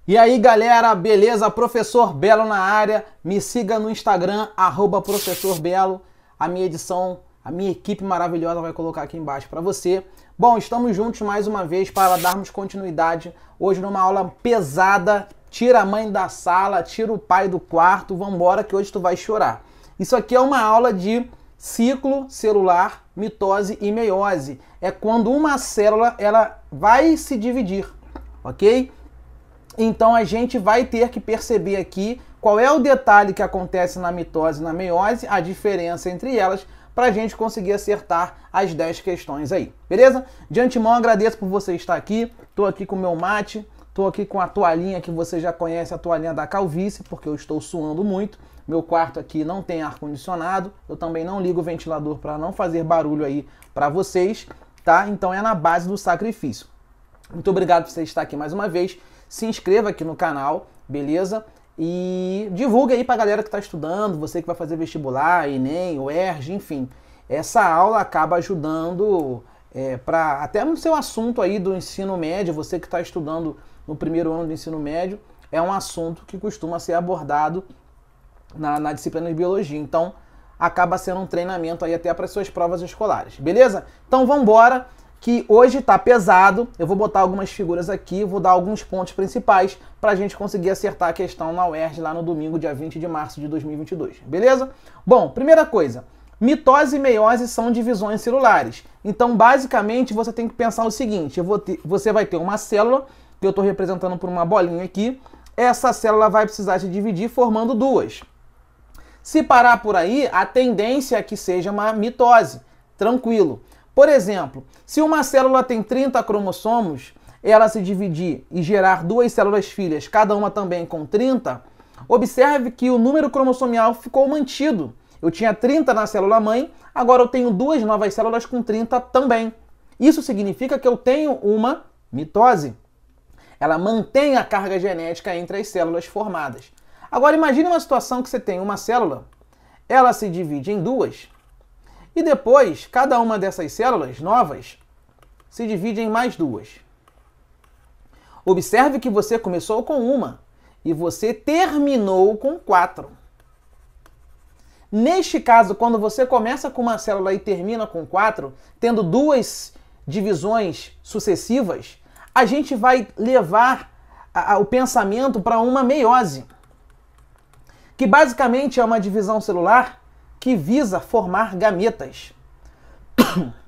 E aí galera, beleza? Professor Belo na área, me siga no Instagram, @professorbelo, a minha edição, a minha equipe maravilhosa vai colocar aqui embaixo para você. Bom, estamos juntos mais uma vez para darmos continuidade, hoje numa aula pesada, tira a mãe da sala, tira o pai do quarto, vambora que hoje tu vai chorar. Isso aqui é uma aula de ciclo celular, mitose e meiose, é quando uma célula ela vai se dividir, ok? Então a gente vai ter que perceber aqui qual é o detalhe que acontece na mitose e na meiose, a diferença entre elas, para a gente conseguir acertar as 10 questões aí, beleza? De antemão agradeço por você estar aqui, estou aqui com o meu mate, estou aqui com a toalhinha que você já conhece, a toalhinha da calvície, porque eu estou suando muito, meu quarto aqui não tem ar-condicionado, eu também não ligo o ventilador para não fazer barulho aí para vocês, tá? Então é na base do sacrifício. Muito obrigado por você estar aqui mais uma vez. Se inscreva aqui no canal, beleza? E divulgue aí pra galera que tá estudando, você que vai fazer vestibular, Enem, UERJ, enfim. Essa aula acaba ajudando até no seu assunto aí do ensino médio, você que está estudando no primeiro ano do ensino médio, é um assunto que costuma ser abordado na disciplina de biologia. Então, acaba sendo um treinamento aí até para as suas provas escolares, beleza? Então, vamos embora, que hoje tá pesado, eu vou botar algumas figuras aqui, vou dar alguns pontos principais para a gente conseguir acertar a questão na UERJ lá no domingo, dia 20 de março de 2022, beleza? Bom, primeira coisa, mitose e meiose são divisões celulares. Então, basicamente, você tem que pensar o seguinte, você vai ter uma célula, que eu estou representando por uma bolinha aqui, essa célula vai precisar se dividir formando duas. Se parar por aí, a tendência é que seja uma mitose, tranquilo. Por exemplo, se uma célula tem 30 cromossomos, ela se dividir e gerar duas células filhas, cada uma também com 30, observe que o número cromossomial ficou mantido. Eu tinha 30 na célula mãe, agora eu tenho duas novas células com 30 também. Isso significa que eu tenho uma mitose. Ela mantém a carga genética entre as células formadas. Agora imagine uma situação que você tem uma célula, ela se divide em duas, e depois, cada uma dessas células novas se divide em mais duas. Observe que você começou com uma e você terminou com 4. Neste caso, quando você começa com uma célula e termina com 4, tendo duas divisões sucessivas, a gente vai levar o pensamento para uma meiose, que basicamente é uma divisão celular que visa formar gametas.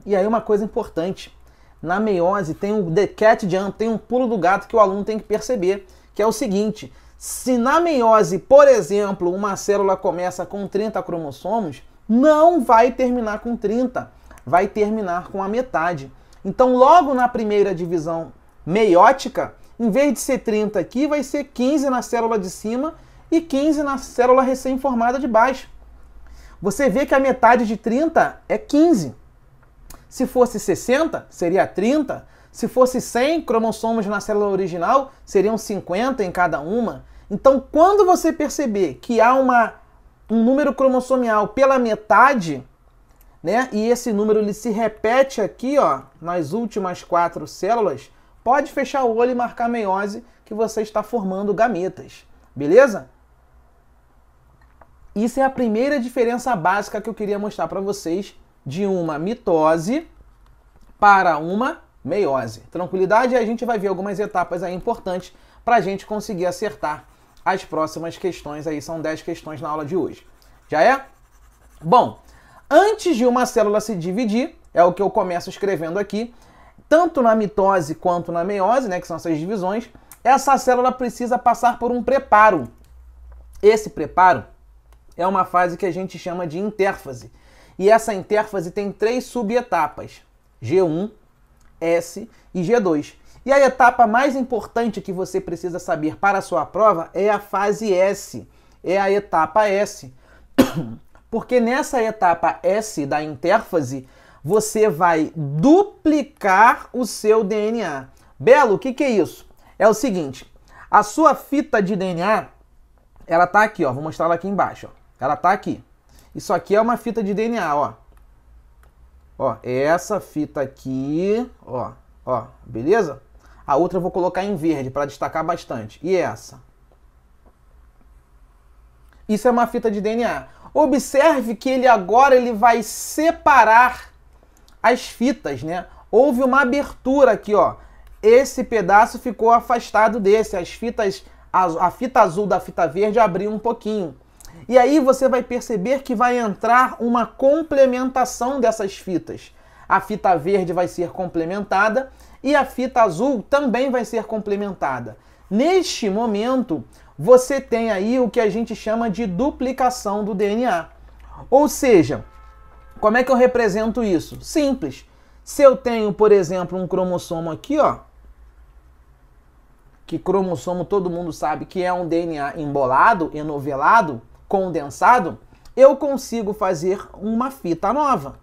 E aí uma coisa importante, na meiose tem um the cat jump, tem um pulo do gato que o aluno tem que perceber, que é o seguinte, se na meiose, por exemplo, uma célula começa com 30 cromossomos, não vai terminar com 30, vai terminar com a metade. Então logo na primeira divisão meiótica, em vez de ser 30 aqui, vai ser 15 na célula de cima e 15 na célula recém-formada de baixo. Você vê que a metade de 30 é 15. Se fosse 60, seria 30. Se fosse 100 cromossomos na célula original, seriam 50 em cada uma. Então, quando você perceber que há um número cromossomial pela metade, né, e esse número ele se repete aqui, ó, nas últimas 4 células, pode fechar o olho e marcar meiose que você está formando gametas. Beleza? Isso é a primeira diferença básica que eu queria mostrar para vocês de uma mitose para uma meiose. Tranquilidade? E a gente vai ver algumas etapas aí importantes para a gente conseguir acertar as próximas questões aí. São 10 questões na aula de hoje. Já é? Bom, antes de uma célula se dividir, é o que eu começo escrevendo aqui, tanto na mitose quanto na meiose, né, que são essas divisões, essa célula precisa passar por um preparo. Esse preparo é uma fase que a gente chama de intérfase. E essa intérfase tem 3 subetapas, G1, S e G2. E a etapa mais importante que você precisa saber para a sua prova é a fase S, é a etapa S. Porque nessa etapa S da intérfase, você vai duplicar o seu DNA. Belo, o que é isso? É o seguinte, a sua fita de DNA, ela tá aqui, ó, vou mostrar ela aqui embaixo, ó. Ela tá aqui. Isso aqui é uma fita de DNA, ó. Ó, essa fita aqui, ó, beleza? A outra eu vou colocar em verde para destacar bastante. E essa? Isso é uma fita de DNA. Observe que ele agora vai separar as fitas, né? Houve uma abertura aqui, ó. Esse pedaço ficou afastado desse. A fita azul da fita verde abriu um pouquinho. E aí você vai perceber que vai entrar uma complementação dessas fitas. A fita verde vai ser complementada e a fita azul também vai ser complementada. Neste momento, você tem aí o que a gente chama de duplicação do DNA. Ou seja, como é que eu represento isso? Simples. Se eu tenho, por exemplo, um cromossomo aqui, ó, que cromossomo todo mundo sabe que é um DNA embolado, enovelado, condensado, eu consigo fazer uma fita nova.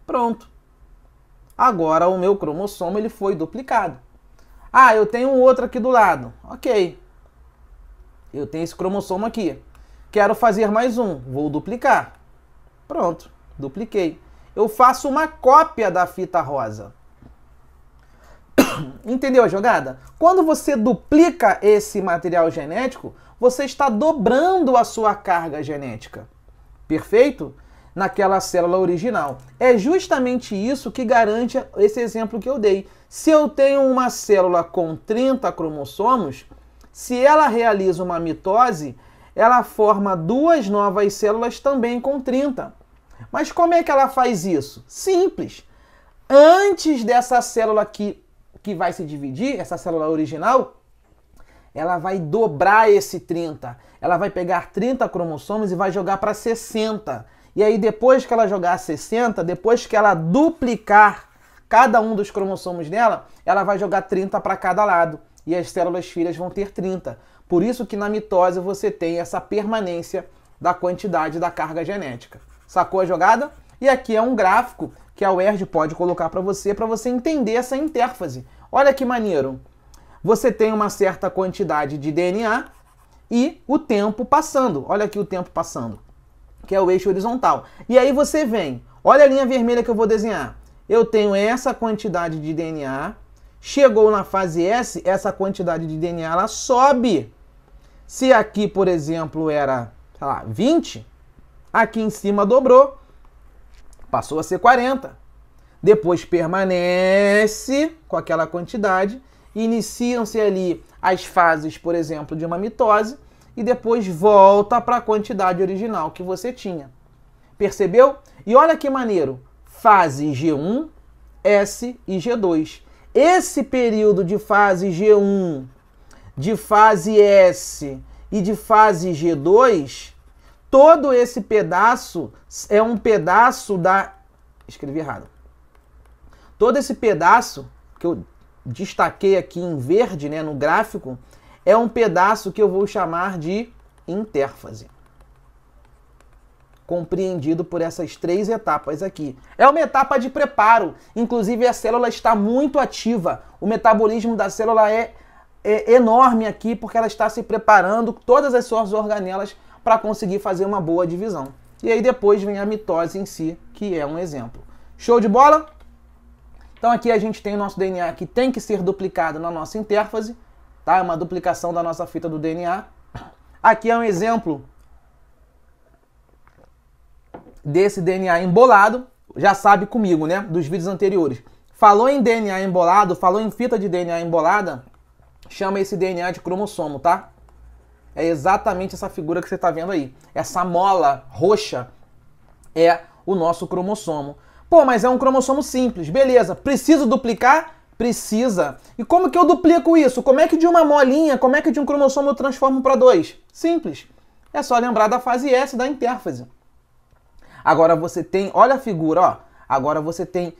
Pronto. Agora o meu cromossomo ele foi duplicado. Ah, eu tenho um outro aqui do lado. Ok. Eu tenho esse cromossomo aqui. Quero fazer mais um. Vou duplicar. Pronto. Dupliquei. Eu faço uma cópia da fita rosa. Entendeu a jogada? Quando você duplica esse material genético, você está dobrando a sua carga genética. Perfeito? Naquela célula original. É justamente isso que garante esse exemplo que eu dei. Se eu tenho uma célula com 30 cromossomos, se ela realiza uma mitose, ela forma duas novas células também com 30. Mas como é que ela faz isso? Simples. Antes dessa célula que vai se dividir, essa célula original, ela vai dobrar esse 30. Ela vai pegar 30 cromossomos e vai jogar para 60. E aí depois que ela jogar 60, depois que ela duplicar cada um dos cromossomos dela, ela vai jogar 30 para cada lado. E as células filhas vão ter 30. Por isso que na mitose você tem essa permanência da quantidade da carga genética. Sacou a jogada? E aqui é um gráfico que a UERJ pode colocar para você entender essa intérfase. Olha que maneiro. Você tem uma certa quantidade de DNA e o tempo passando. Olha aqui o tempo passando, que é o eixo horizontal. E aí você vem, olha a linha vermelha que eu vou desenhar. Eu tenho essa quantidade de DNA, chegou na fase S, essa quantidade de DNA ela sobe. Se aqui, por exemplo, era, sei lá, 20, aqui em cima dobrou, passou a ser 40. Depois permanece com aquela quantidade, iniciam-se ali as fases, por exemplo, de uma mitose, e depois volta para a quantidade original que você tinha. Percebeu? E olha que maneiro. Fase G1, S e G2. Esse período de fase G1, de fase S e de fase G2, todo esse pedaço é um pedaço da... Escrevi errado. Todo esse pedaço que eu destaquei aqui em verde, né, no gráfico, é um pedaço que eu vou chamar de intérfase. Compreendido por essas três etapas aqui. É uma etapa de preparo. Inclusive a célula está muito ativa. O metabolismo da célula é enorme aqui porque ela está se preparando todas as suas organelas para conseguir fazer uma boa divisão. E aí depois vem a mitose em si, que é um exemplo. Show de bola? Então aqui a gente tem o nosso DNA que tem que ser duplicado na nossa intérfase. Tá? É uma duplicação da nossa fita do DNA. Aqui é um exemplo desse DNA embolado. Já sabe comigo, né? Dos vídeos anteriores. Falou em DNA embolado, falou em fita de DNA embolada, chama esse DNA de cromossomo, tá? É exatamente essa figura que você está vendo aí. Essa mola roxa é o nosso cromossomo. Pô, mas é um cromossomo simples. Beleza. Preciso duplicar? Precisa. E como que eu duplico isso? Como é que de uma molinha, como é que de um cromossomo eu transformo para 2? Simples. É só lembrar da fase S da intérfase. Agora você tem, olha a figura, ó. Agora você tem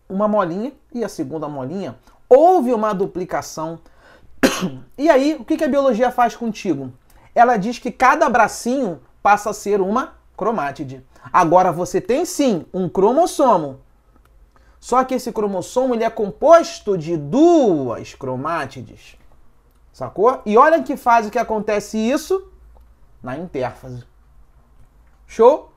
uma molinha e a segunda molinha. Houve uma duplicação. E aí, o que a biologia faz contigo? Ela diz que cada bracinho passa a ser uma cromátide. Agora você tem sim um cromossomo. Só que esse cromossomo ele é composto de duas cromátides. Sacou? E olha em que fase que acontece isso? Na intérfase. Show?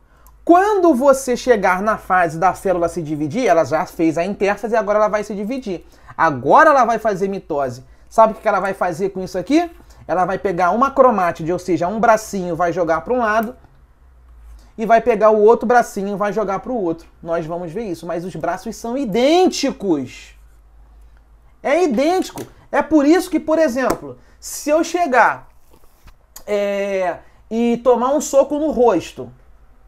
Quando você chegar na fase da célula se dividir, ela já fez a intérfase e agora ela vai se dividir. Agora ela vai fazer mitose. Sabe o que ela vai fazer com isso aqui? Ela vai pegar uma cromátide, ou seja, um bracinho vai jogar para um lado e vai pegar o outro bracinho e vai jogar para o outro. Nós vamos ver isso, mas os braços são idênticos. É idêntico. É por isso que, por exemplo, se eu chegar e tomar um soco no rosto,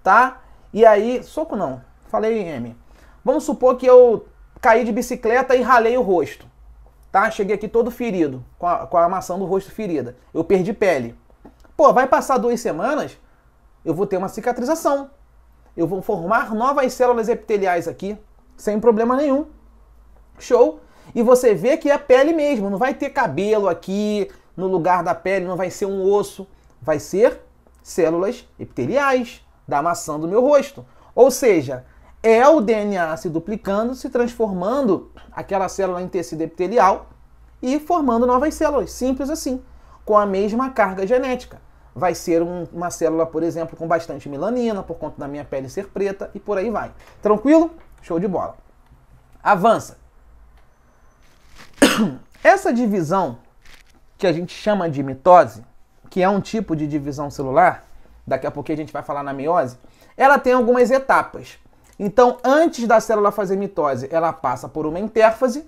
tá? E aí, soco não, falei M. Vamos supor que eu caí de bicicleta e ralei o rosto, tá? Cheguei aqui todo ferido, com a maçã do rosto ferida. Eu perdi pele. Pô, vai passar 2 semanas, eu vou ter uma cicatrização. Eu vou formar novas células epiteliais aqui, sem problema nenhum. Show? E você vê que é pele mesmo, não vai ter cabelo aqui no lugar da pele, não vai ser um osso, vai ser células epiteliais da maçã do meu rosto. Ou seja, é o DNA se duplicando, se transformando aquela célula em tecido epitelial e formando novas células, simples assim, com a mesma carga genética. Vai ser uma célula, por exemplo, com bastante melanina, por conta da minha pele ser preta, e por aí vai. Tranquilo? Show de bola. Avança. Essa divisão, que a gente chama de mitose, que é um tipo de divisão celular, daqui a pouco a gente vai falar na meiose, ela tem algumas etapas. Então, antes da célula fazer mitose, ela passa por uma intérfase,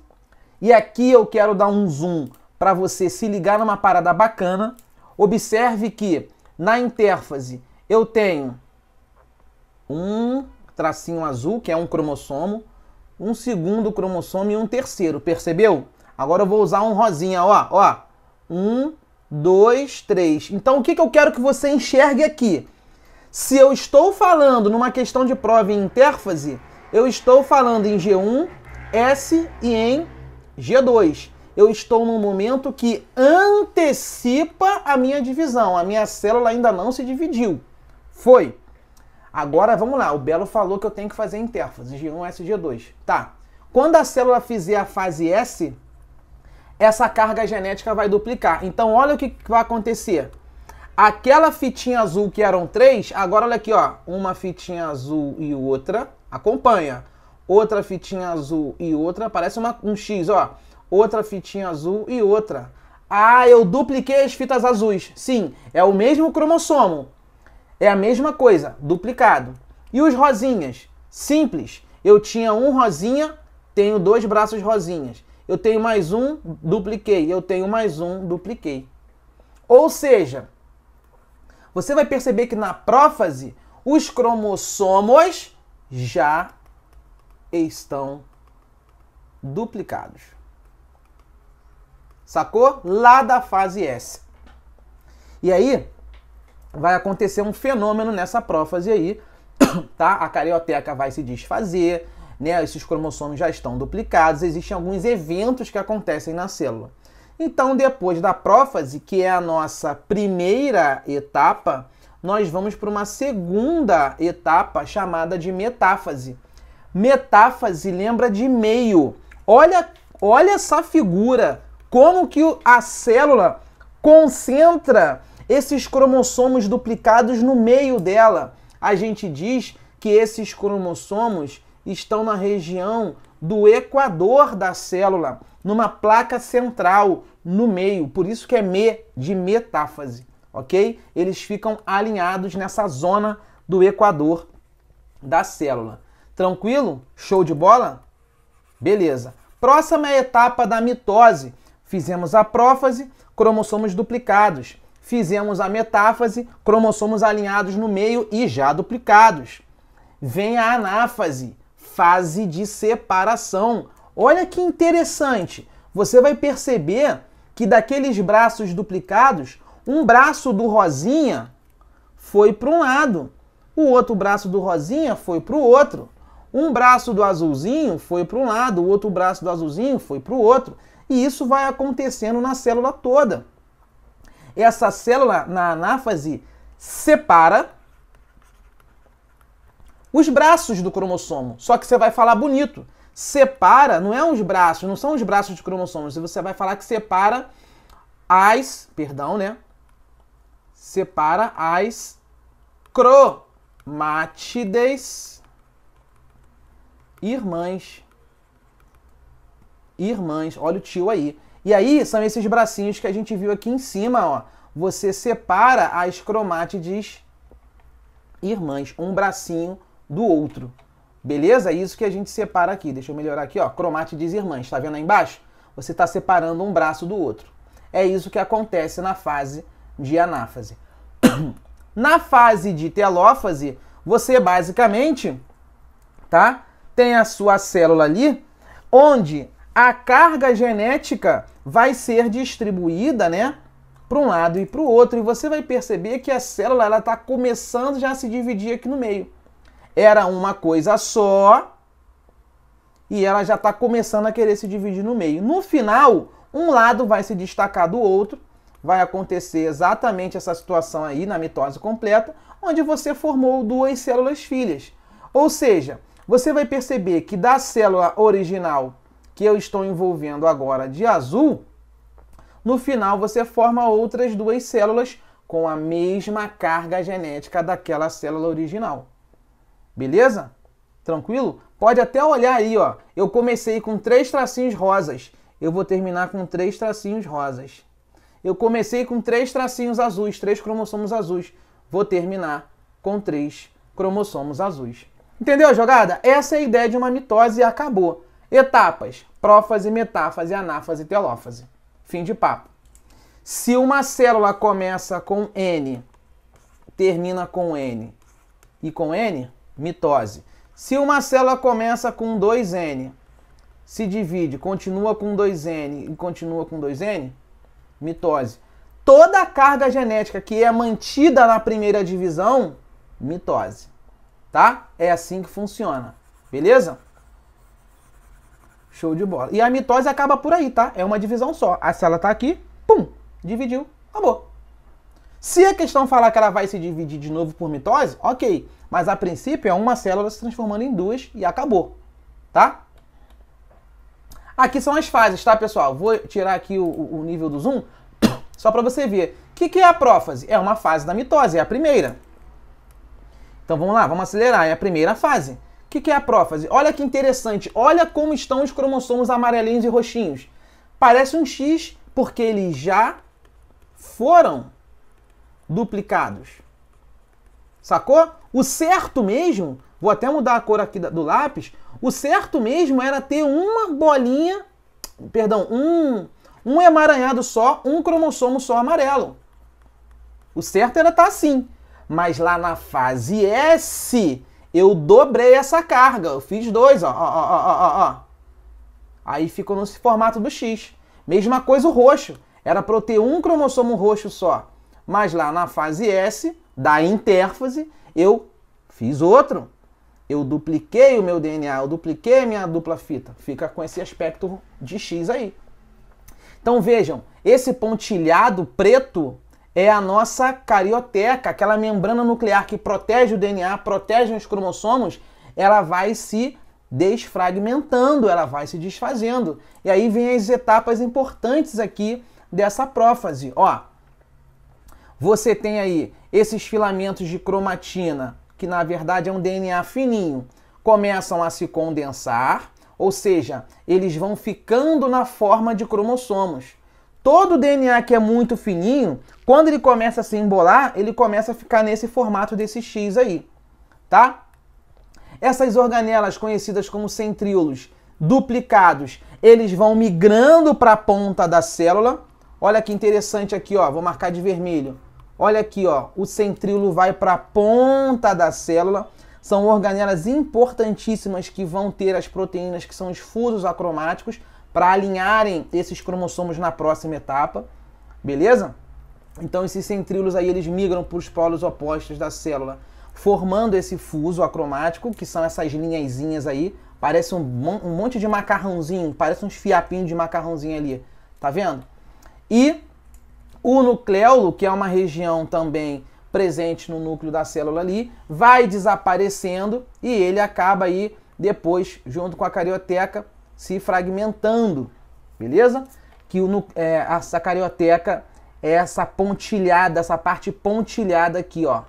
e aqui eu quero dar um zoom para você se ligar numa parada bacana. Observe que na intérfase eu tenho um tracinho azul, que é um cromossomo, um segundo cromossomo e um terceiro, percebeu? Agora eu vou usar um rosinha, ó. 1, 2, 3. Então o que eu quero que você enxergue aqui? Se eu estou falando numa questão de prova em intérfase, eu estou falando em G1, S e em G2. Eu estou num momento que antecipa a minha divisão. A minha célula ainda não se dividiu. Foi. Agora vamos lá. O Belo falou que eu tenho que fazer intérfase. G1, S e G2. Tá. Quando a célula fizer a fase S, essa carga genética vai duplicar. Então olha o que vai acontecer. Aquela fitinha azul que eram 3, agora olha aqui, ó. Uma fitinha azul e outra. Acompanha. Outra fitinha azul e outra. Parece um X, ó. Outra fitinha azul e outra. Ah, eu dupliquei as fitas azuis. Sim, é o mesmo cromossomo. É a mesma coisa, duplicado. E os rosinhas? Simples. Eu tinha um rosinha, tenho 2 braços rosinhas. Eu tenho mais um, dupliquei. Eu tenho mais um, dupliquei. Ou seja, você vai perceber que na prófase, os cromossomos já estão duplicados. Sacou? Lá da fase S. E aí, vai acontecer um fenômeno nessa prófase aí, tá? A carioteca vai se desfazer, né? Esses cromossomos já estão duplicados, existem alguns eventos que acontecem na célula. Então, depois da prófase, que é a nossa primeira etapa, nós vamos para uma segunda etapa chamada de metáfase. Metáfase lembra de meio. Olha essa figura, como que a célula concentra esses cromossomos duplicados no meio dela. A gente diz que esses cromossomos estão na região do equador da célula, numa placa central, no meio. Por isso que é de metáfase, ok? Eles ficam alinhados nessa zona do equador da célula. Tranquilo? Show de bola? Beleza. Próxima etapa da mitose. Fizemos a prófase, cromossomos duplicados. Fizemos a metáfase, cromossomos alinhados no meio e já duplicados. Vem a anáfase, fase de separação. Olha que interessante. Você vai perceber que daqueles braços duplicados, um braço do rosinha foi para um lado, o outro braço do rosinha foi para o outro. Um braço do azulzinho foi para um lado, o outro braço do azulzinho foi para o outro. E isso vai acontecendo na célula toda. Essa célula, na anáfase, separa os braços do cromossomo. Só que você vai falar bonito. Separa, não é os braços, não são os braços de cromossomos. Você vai falar que separa separa as cromátides irmãs. Irmãs, olha o tio aí. E aí são esses bracinhos que a gente viu aqui em cima, ó. Você separa as cromátides irmãs, um bracinho do outro. Beleza? É isso que a gente separa aqui. Deixa eu melhorar aqui, ó. Cromátides irmãs. Tá vendo aí embaixo? Você está separando um braço do outro. É isso que acontece na fase de anáfase. Na fase de telófase, você basicamente, tá? Tem a sua célula ali, onde a carga genética vai ser distribuída, né? Para um lado e para o outro. E você vai perceber que a célula ela está começando já a se dividir aqui no meio. Era uma coisa só e ela já está começando a querer se dividir no meio. No final, um lado vai se destacar do outro. Vai acontecer exatamente essa situação aí na mitose completa, onde você formou duas células filhas. Ou seja, você vai perceber que da célula original que eu estou envolvendo agora de azul, no final você forma outras duas células com a mesma carga genética daquela célula original. Beleza? Tranquilo? Pode até olhar aí, ó. Eu comecei com 3 tracinhos rosas. Eu vou terminar com 3 tracinhos rosas. Eu comecei com 3 tracinhos azuis, 3 cromossomos azuis. Vou terminar com 3 cromossomos azuis. Entendeu a jogada? Essa é a ideia de uma mitose e acabou. Etapas: prófase, metáfase, anáfase e telófase. Fim de papo. Se uma célula começa com N, termina com N e com N, mitose. Se uma célula começa com 2N, se divide, continua com 2N e continua com 2N, mitose. Toda a carga genética que é mantida na primeira divisão, mitose. Tá? É assim que funciona. Beleza? Show de bola. E a mitose acaba por aí, tá? É uma divisão só. A célula tá aqui, pum, dividiu, acabou. Se a questão falar que ela vai se dividir de novo por mitose, ok. Mas a princípio é uma célula se transformando em duas e acabou. Tá? Aqui são as fases, tá, pessoal? Vou tirar aqui o nível do zoom, só para você ver. O que é a prófase? É uma fase da mitose, é a primeira. Então vamos lá, vamos acelerar. É a primeira fase. O que é a prófase? Olha que interessante. Olha como estão os cromossomos amarelinhos e roxinhos. Parece um X porque eles já foram duplicados. Sacou? O certo mesmo, vou até mudar a cor aqui do lápis, o certo mesmo era ter uma bolinha, perdão, um emaranhado só, um cromossomo só amarelo. O certo era estar assim. Mas lá na fase S, eu dobrei essa carga. Eu fiz 2, ó. Aí ficou no formato do X. Mesma coisa o roxo. Era para eu ter um cromossomo roxo só. Mas lá na fase S, da intérfase, eu fiz outro. Eu dupliquei o meu DNA, eu dupliquei a minha dupla fita. Fica com esse aspecto de X aí. Então vejam, esse pontilhado preto é a nossa carioteca, aquela membrana nuclear que protege o DNA, protege os cromossomos, ela vai se desfragmentando, ela vai se desfazendo. E aí vem as etapas importantes aqui dessa prófase. Ó, você tem aí esses filamentos de cromatina, que na verdade é um DNA fininho, começam a se condensar, ou seja, eles vão ficando na forma de cromossomos. Todo DNA que é muito fininho, quando ele começa a se embolar, ele começa a ficar nesse formato desse X aí, tá? Essas organelas conhecidas como centríolos duplicados, eles vão migrando para a ponta da célula. Olha que interessante aqui, ó, vou marcar de vermelho. Olha aqui, ó, o centríolo vai para a ponta da célula. São organelas importantíssimas que vão ter as proteínas que são os fusos acromáticos para alinharem esses cromossomos na próxima etapa, beleza? Então esses centríolos aí eles migram para os polos opostos da célula, formando esse fuso acromático, que são essas linhazinhas aí, parece um monte de macarrãozinho, parece uns fiapinhos de macarrãozinho ali, tá vendo? E o nucleolo, que é uma região também presente no núcleo da célula ali, vai desaparecendo e ele acaba aí depois, junto com a carioteca, se fragmentando, beleza? Que essa carioteca é essa pontilhada, essa parte pontilhada aqui, ó.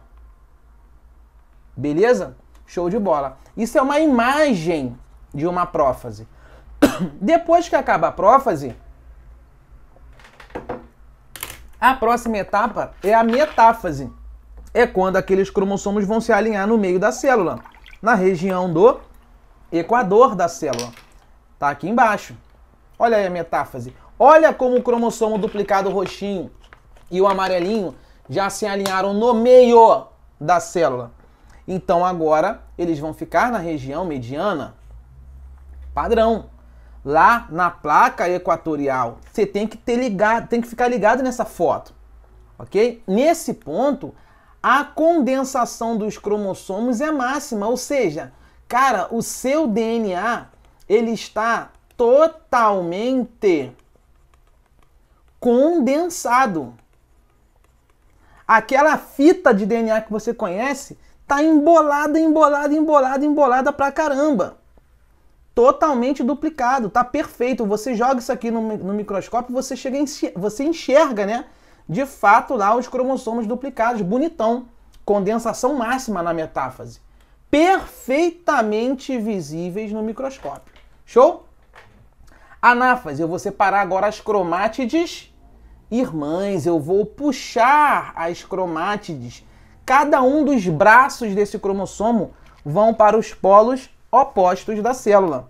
Beleza? Show de bola. Isso é uma imagem de uma prófase. Depois que acaba a prófase, a próxima etapa é a metáfase. É quando aqueles cromossomos vão se alinhar no meio da célula, na região do equador da célula. Tá aqui embaixo. Olha aí a metáfase. Olha como o cromossomo duplicado roxinho e o amarelinho já se alinharam no meio da célula. Então agora eles vão ficar na região mediana padrão. Lá na placa equatorial. Você tem que ficar ligado nessa foto. Ok? Nesse ponto, a condensação dos cromossomos é máxima. Ou seja, cara, o seu DNA ele está totalmente condensado. Aquela fita de DNA que você conhece tá embolada pra caramba. Totalmente duplicado, tá perfeito. Você joga isso aqui no microscópio, você enxerga, né? De fato lá os cromossomos duplicados, bonitão. Condensação máxima na metáfase. Perfeitamente visíveis no microscópio. Show? Anáfase, eu vou separar agora as cromátides irmãs. Eu vou puxar as cromátides. Cada um dos braços desse cromossomo vão para os polos opostos da célula,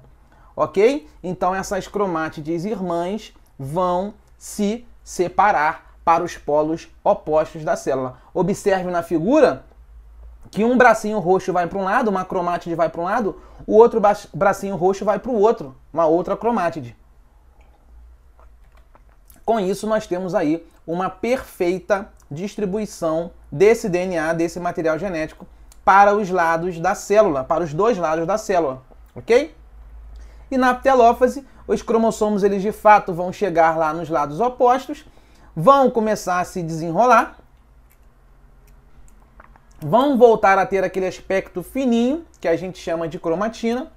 ok? Então essas cromátides irmãs vão se separar para os polos opostos da célula. Observe na figura que um bracinho roxo vai para um lado, uma cromátide vai para um lado, o outro bracinho roxo vai para o outro, uma outra cromátide. Com isso nós temos aí uma perfeita distribuição desse DNA, desse material genético, para os lados da célula, para os dois lados da célula, ok? E na telófase, os cromossomos, eles de fato vão chegar lá nos lados opostos, vão começar a se desenrolar, vão voltar a ter aquele aspecto fininho, que a gente chama de cromatina,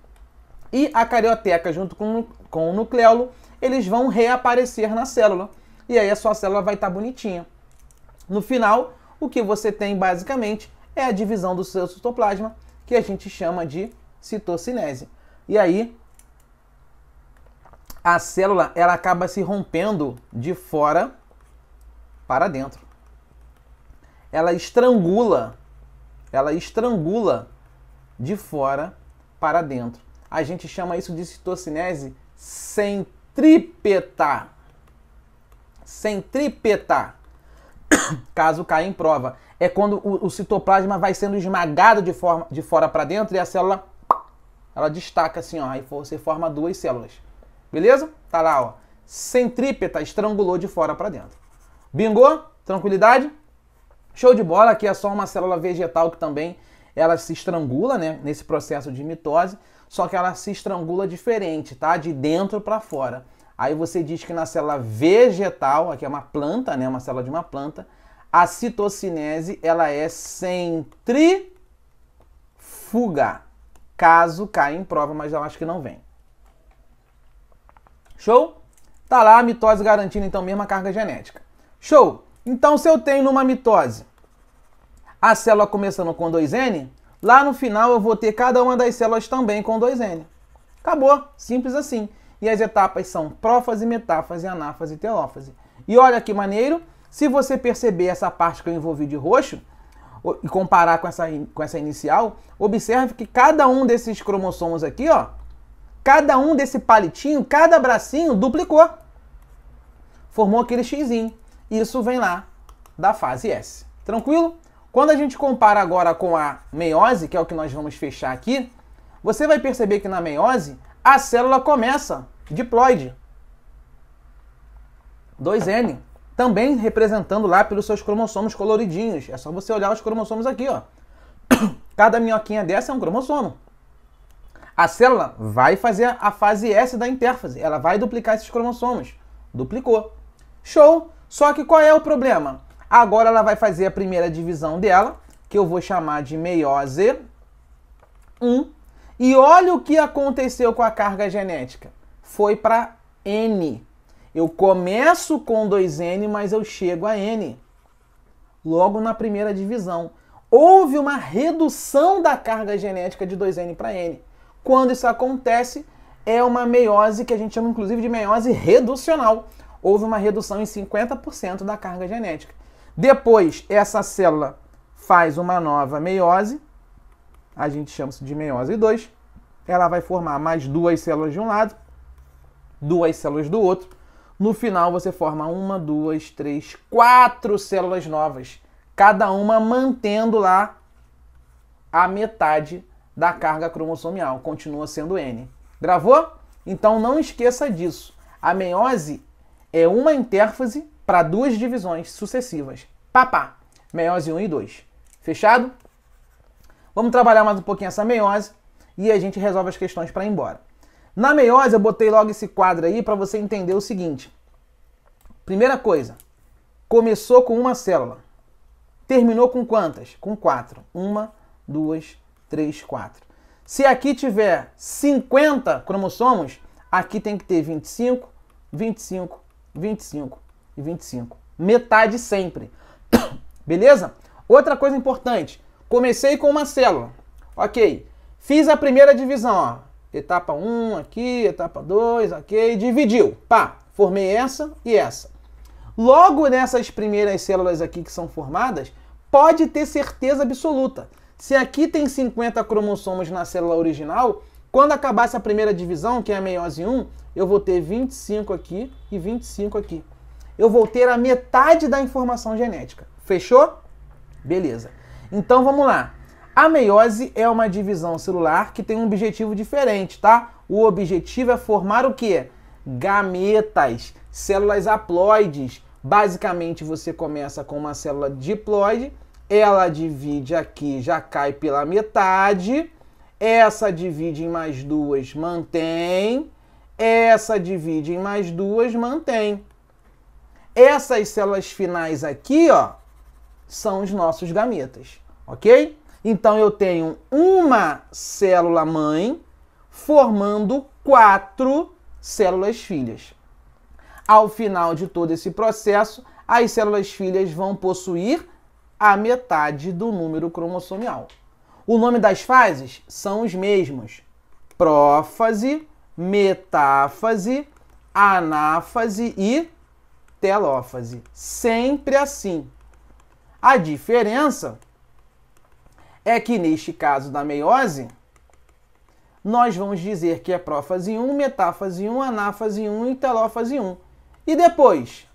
e a carioteca junto com o nucleolo, eles vão reaparecer na célula, e aí a sua célula vai estar bonitinha. No final, o que você tem basicamente é a divisão do seu citoplasma, que a gente chama de citocinese. E aí, a célula ela acaba se rompendo de fora para dentro. Ela estrangula de fora para dentro. A gente chama isso de citocinese centrípeta. Centrípeta. Caso caia em prova. É quando o citoplasma vai sendo esmagado de fora para dentro e a célula ela destaca assim, ó, aí você forma duas células. Beleza? Tá lá, ó. Centrípeta, estrangulou de fora para dentro. Bingou? Tranquilidade? Show de bola. Aqui é só uma célula vegetal que também ela se estrangula, né, nesse processo de mitose, só que ela se estrangula diferente, tá? De dentro para fora. Aí você diz que na célula vegetal, aqui é uma planta, né, uma célula de uma planta, a citocinese, ela é centrífuga. Caso caia em prova, mas eu acho que não vem. Show? Tá lá a mitose garantindo, então, mesma carga genética. Show! Então, se eu tenho numa mitose a célula começando com 2N, lá no final eu vou ter cada uma das células também com 2N. Acabou. Simples assim. E as etapas são prófase, metáfase, anáfase e telófase. E olha que maneiro, se você perceber essa parte que eu envolvi de roxo e comparar com essa inicial, observe que cada um desses cromossomos aqui, ó, cada um desse palitinho, cada bracinho duplicou. Formou aquele xizinho. Isso vem lá da fase S. Tranquilo? Quando a gente compara agora com a meiose, que é o que nós vamos fechar aqui, você vai perceber que na meiose a célula começa diploide. 2N. Também representando lá pelos seus cromossomos coloridinhos. É só você olhar os cromossomos aqui, ó. Cada minhoquinha dessa é um cromossomo. A célula vai fazer a fase S da intérfase. Ela vai duplicar esses cromossomos. Duplicou. Show! Só que qual é o problema? Agora ela vai fazer a primeira divisão dela, que eu vou chamar de meiose 1. E olha o que aconteceu com a carga genética. Foi para N. Eu começo com 2N, mas eu chego a N. Logo na primeira divisão. houve uma redução da carga genética de 2N para N. Quando isso acontece, é uma meiose que a gente chama inclusive de meiose reducional. Houve uma redução em 50% da carga genética. Depois, essa célula faz uma nova meiose, a gente chama isso de meiose 2. Ela vai formar mais 2 células de um lado, 2 células do outro. No final, você forma 1, 2, 3, 4 células novas, cada uma mantendo lá a metade da carga cromossomial, continua sendo N. Gravou? Então não esqueça disso. A meiose é uma intérfase para 2 divisões sucessivas. Papá, meiose 1 e 2. Fechado? Vamos trabalhar mais um pouquinho essa meiose e a gente resolve as questões para ir embora. Na meiose, eu botei logo esse quadro aí para você entender o seguinte. Primeira coisa, começou com uma célula. Terminou com quantas? Com 4. 1, 2, 3, 4. Se aqui tiver 50 cromossomos, aqui tem que ter 25, 25, 25 e 25. Metade sempre. Beleza? Outra coisa importante. Comecei com uma célula. Ok. Fiz a primeira divisão. Ó. Etapa 1 aqui, etapa 2, ok. Dividiu. Pá. Formei essa e essa. Logo nessas primeiras células aqui que são formadas, pode ter certeza absoluta. Se aqui tem 50 cromossomos na célula original, quando acabar essa primeira divisão, que é a meiose 1, eu vou ter 25 aqui e 25 aqui. Eu vou ter a metade da informação genética. Fechou? Beleza. Então vamos lá. A meiose é uma divisão celular que tem um objetivo diferente, tá? O objetivo é formar o quê? Gametas, células haploides. Basicamente, você começa com uma célula diploide, ela divide aqui, já cai pela metade, essa divide em mais 2, mantém, essa divide em mais 2, mantém. Essas células finais aqui, ó, são os nossos gametas, ok? Então, eu tenho uma célula mãe formando 4 células filhas. Ao final de todo esse processo, as células filhas vão possuir a metade do número cromossomial. O nome das fases são os mesmos: prófase, metáfase, anáfase e telófase. Sempre assim. A diferença é que neste caso da meiose, nós vamos dizer que é prófase 1, metáfase 1, anáfase 1 e telófase 1. E depois,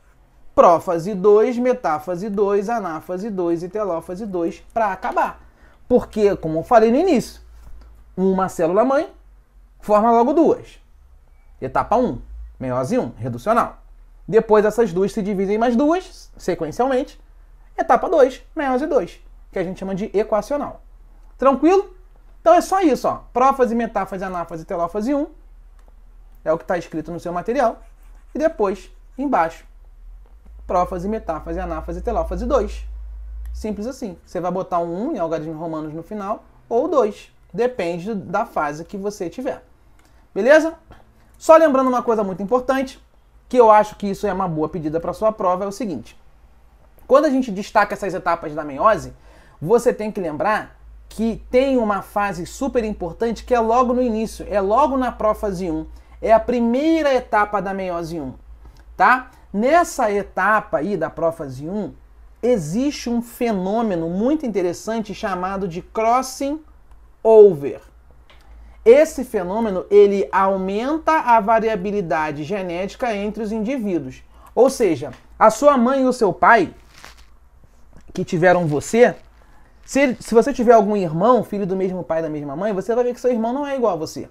prófase 2, metáfase 2, anáfase 2 e telófase 2 para acabar. Porque, como eu falei no início, uma célula mãe forma logo 2. Etapa 1, meiose 1, reducional. Depois essas duas se dividem em mais 2, sequencialmente. Etapa 2, meiose 2, que a gente chama de equacional. Tranquilo? Então é só isso, ó. Prófase, metáfase, anáfase, telófase 1. É o que está escrito no seu material. E depois, embaixo, prófase, metáfase, anáfase, telófase 2. Simples assim. Você vai botar um 1 em algarismos romanos no final, ou 2. Depende da fase que você tiver. Beleza? Só lembrando uma coisa muito importante, que eu acho que isso é uma boa pedida para sua prova, é o seguinte. Quando a gente destaca essas etapas da meiose, você tem que lembrar que tem uma fase super importante que é logo no início, é logo na prófase 1. É a primeira etapa da meiose 1, tá? Nessa etapa aí da prófase 1, existe um fenômeno muito interessante chamado de crossing over. Esse fenômeno, ele aumenta a variabilidade genética entre os indivíduos. Ou seja, a sua mãe e o seu pai, que tiveram você, se você tiver algum irmão, filho do mesmo pai e da mesma mãe, você vai ver que seu irmão não é igual a você.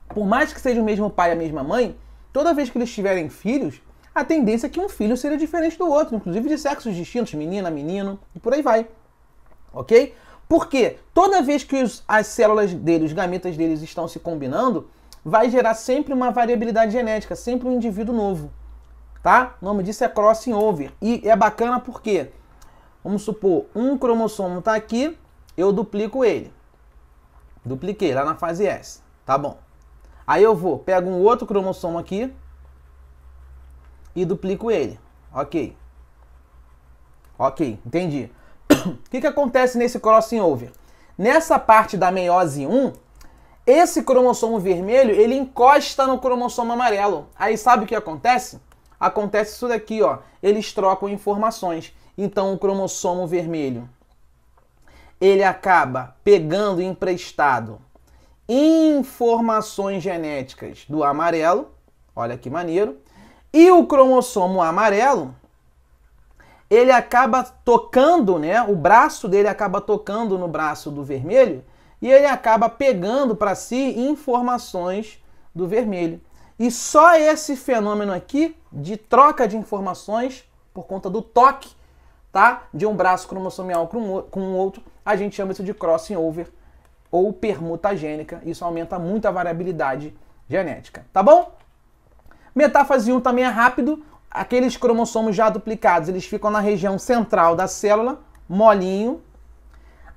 Por mais que seja o mesmo pai e a mesma mãe, toda vez que eles tiverem filhos, a tendência é que um filho seja diferente do outro, inclusive de sexos distintos, menina, menino, e por aí vai. Ok? Porque toda vez que as células deles, os gametas deles estão se combinando, vai gerar sempre uma variabilidade genética, sempre um indivíduo novo. Tá? O nome disso é crossing over. E é bacana porque, vamos supor, um cromossomo está aqui, eu duplico ele. Dupliquei lá na fase S. Tá bom. Aí eu pego um outro cromossomo aqui e duplico ele. Ok. Ok, entendi. O que acontece nesse crossing over? Nessa parte da meiose 1, esse cromossomo vermelho, ele encosta no cromossomo amarelo. Aí sabe o que acontece? Acontece isso daqui, ó. Eles trocam informações. Então o cromossomo vermelho, ele acaba pegando emprestado informações genéticas do amarelo. Olha que maneiro. E o cromossomo amarelo, ele acaba tocando, né? O braço dele acaba tocando no braço do vermelho e ele acaba pegando para si informações do vermelho. E só esse fenômeno aqui de troca de informações por conta do toque, tá? De um braço cromossomial com o outro, a gente chama isso de crossing over ou permuta gênica. Isso aumenta muito a variabilidade genética, tá bom? Metáfase 1 também é rápido. Aqueles cromossomos já duplicados, eles ficam na região central da célula, molinho.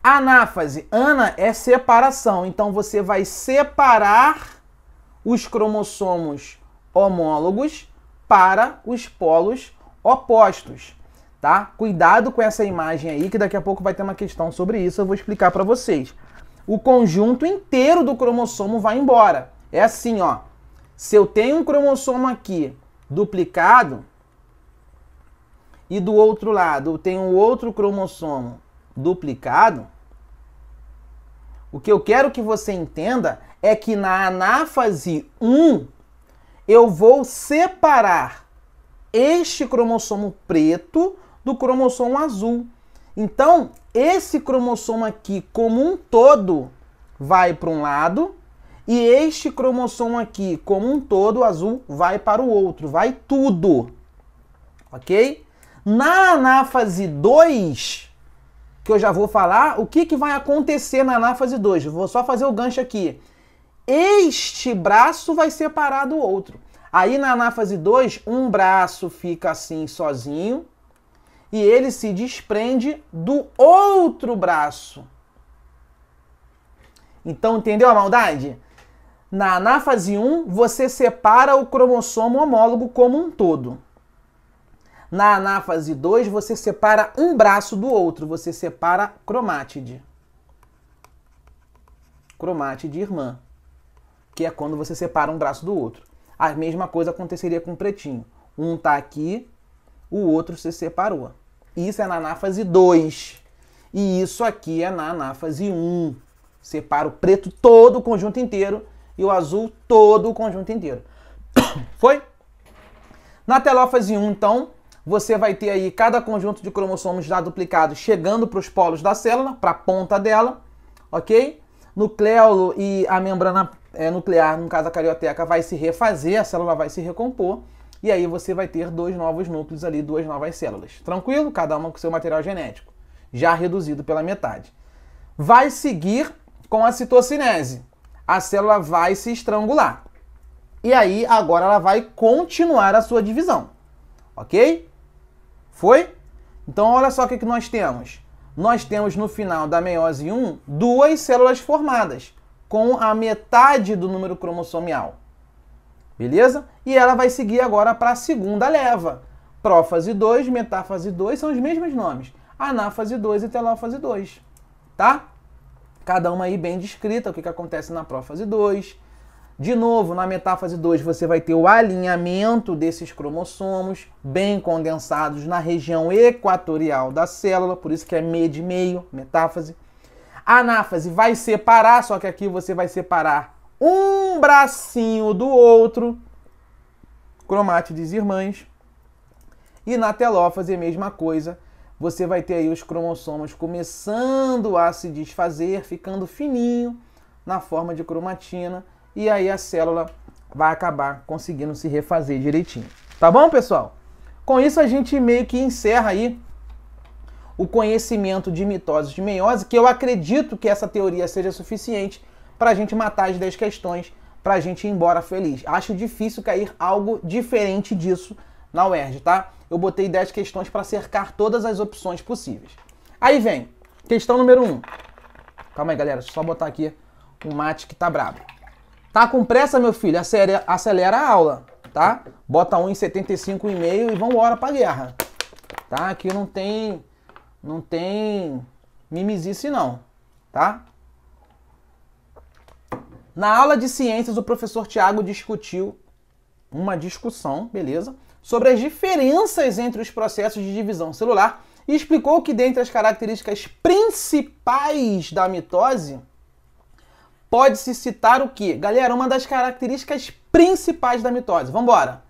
Anáfase, ana é separação, então você vai separar os cromossomos homólogos para os polos opostos, tá? Cuidado com essa imagem aí, que daqui a pouco vai ter uma questão sobre isso, eu vou explicar para vocês. O conjunto inteiro do cromossomo vai embora. É assim, ó. Se eu tenho um cromossomo aqui duplicado e do outro lado eu tenho outro cromossomo duplicado, o que eu quero que você entenda é que na anáfase 1 eu vou separar este cromossomo preto do cromossomo azul. Então, esse cromossomo aqui como um todo vai para um lado e este cromossomo aqui como um todo azul vai para o outro, vai tudo. Ok? Na anáfase 2, que eu já vou falar, o que vai acontecer na anáfase 2? Eu vou só fazer o gancho aqui. Este braço vai separar do outro. Aí na anáfase 2, um braço fica assim sozinho e ele se desprende do outro braço. Então, entendeu a maldade? Na anáfase 1, você separa o cromossomo homólogo como um todo. Na anáfase 2, você separa um braço do outro. Você separa cromátide. Cromátide irmã. Que é quando você separa um braço do outro. A mesma coisa aconteceria com o pretinho. Um tá aqui, o outro se separou. Isso é na anáfase 2. E isso aqui é na anáfase 1. Separa o preto todo, o conjunto inteiro, e o azul todo o conjunto inteiro. Foi? Na telófase 1, então, você vai ter aí cada conjunto de cromossomos já duplicados chegando para os polos da célula, para a ponta dela, ok? Nucleolo e a membrana nuclear, no caso a carioteca, vai se refazer, a célula vai se recompor, e aí você vai ter dois novos núcleos ali, duas novas células. Tranquilo? Cada uma com seu material genético, já reduzido pela metade. Vai seguir com a citocinese. A célula vai se estrangular. E aí, agora ela vai continuar a sua divisão. Ok? Foi? Então, olha só o que nós temos. Nós temos no final da meiose 1, duas células formadas, com a metade do número cromossomial. Beleza? E ela vai seguir agora para a segunda leva. Prófase 2, metáfase 2, são os mesmos nomes. Anáfase 2 e telófase 2. Tá? Cada uma aí bem descrita, o que acontece na prófase 2. De novo, na metáfase 2, você vai ter o alinhamento desses cromossomos, bem condensados na região equatorial da célula, por isso que é meio de meio, metáfase. A anáfase vai separar, só que aqui você vai separar um bracinho do outro, cromátides irmãs. E na telófase, a mesma coisa. Você vai ter aí os cromossomos começando a se desfazer, ficando fininho na forma de cromatina, e aí a célula vai acabar conseguindo se refazer direitinho. Tá bom, pessoal? Com isso a gente meio que encerra aí o conhecimento de mitose de meiose, que eu acredito que essa teoria seja suficiente para a gente matar as 10 questões, para a gente ir embora feliz. Acho difícil cair algo diferente disso na UERJ, tá? Eu botei 10 questões para cercar todas as opções possíveis. Aí vem, questão número 1. Calma aí, galera, deixa eu só botar aqui o mate que tá brabo. Tá com pressa, meu filho? Acelera a aula, tá? Bota 1 em 75,5 e vambora pra guerra. Tá? Aqui não tem Não tem mimizice não, tá? Na aula de ciências, o professor Tiago discutiu uma discussão, beleza? Sobre as diferenças entre os processos de divisão celular e explicou que dentre as características principais da mitose, pode-se citar o quê? Galera, uma das características principais da mitose. Vamos embora.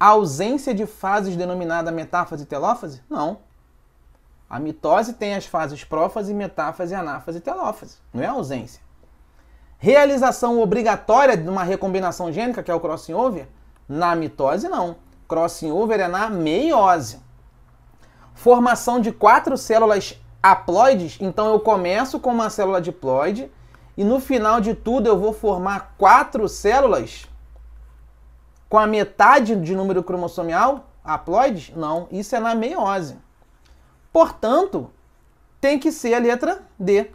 A ausência de fases denominada metáfase e telófase? Não. A mitose tem as fases prófase, metáfase, anáfase e telófase. Não é ausência. Realização obrigatória de uma recombinação gênica, que é o crossing over? Na mitose, não. Crossing over é na meiose. Formação de 4 células haploides, então eu começo com uma célula diploide e no final de tudo eu vou formar 4 células com a metade de número cromossomial haploides? Não, isso é na meiose. Portanto, tem que ser a letra D.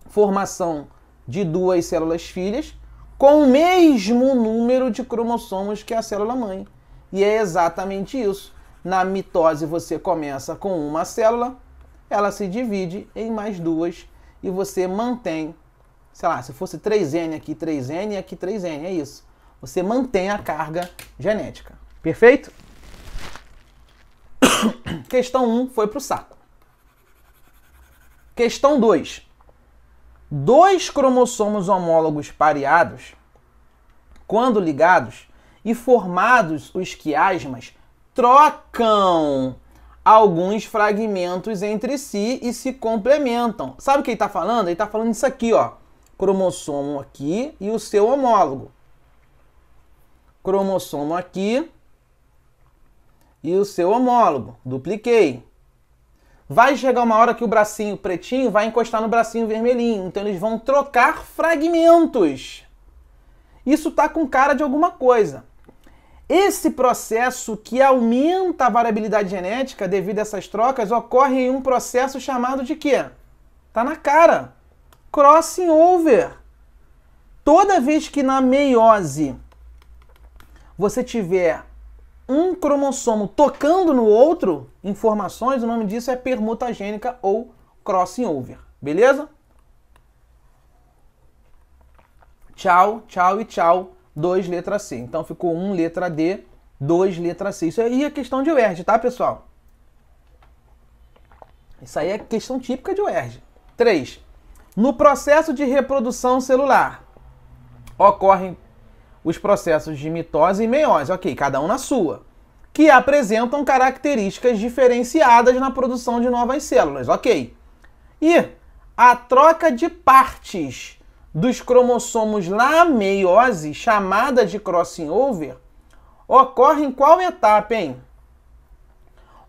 Formação de 2 células filhas com o mesmo número de cromossomos que a célula mãe. E é exatamente isso. Na mitose você começa com uma célula, ela se divide em mais 2 e você mantém, sei lá, se fosse 3N aqui 3N e aqui 3N, é isso. Você mantém a carga genética. Perfeito? Questão 1 foi para o saco. Questão 2. 2 cromossomos homólogos pareados, quando ligados e formados os quiasmas, trocam alguns fragmentos entre si e se complementam. Sabe o que ele está falando? Ele está falando isso aqui, ó. Cromossomo aqui e o seu homólogo. Cromossomo aqui e o seu homólogo. Dupliquei. Vai chegar uma hora que o bracinho pretinho vai encostar no bracinho vermelhinho. Então eles vão trocar fragmentos. Isso tá com cara de alguma coisa. Esse processo que aumenta a variabilidade genética devido a essas trocas ocorre em um processo chamado de quê? Tá na cara. Crossing over. Toda vez que na meiose você tiver um cromossomo tocando no outro, informações, o nome disso é permuta gênica ou crossing over. Beleza? Tchau, tchau e tchau. 2 letra C. Então ficou 1 letra D, 2 letra C. Isso aí é questão de UERJ, tá, pessoal? Isso aí é questão típica de UERJ. 3. No processo de reprodução celular, ocorrem os processos de mitose e meiose, ok, cada um na sua, que apresentam características diferenciadas na produção de novas células, ok. E a troca de partes dos cromossomos na meiose, chamada de crossing over, ocorre em qual etapa, hein?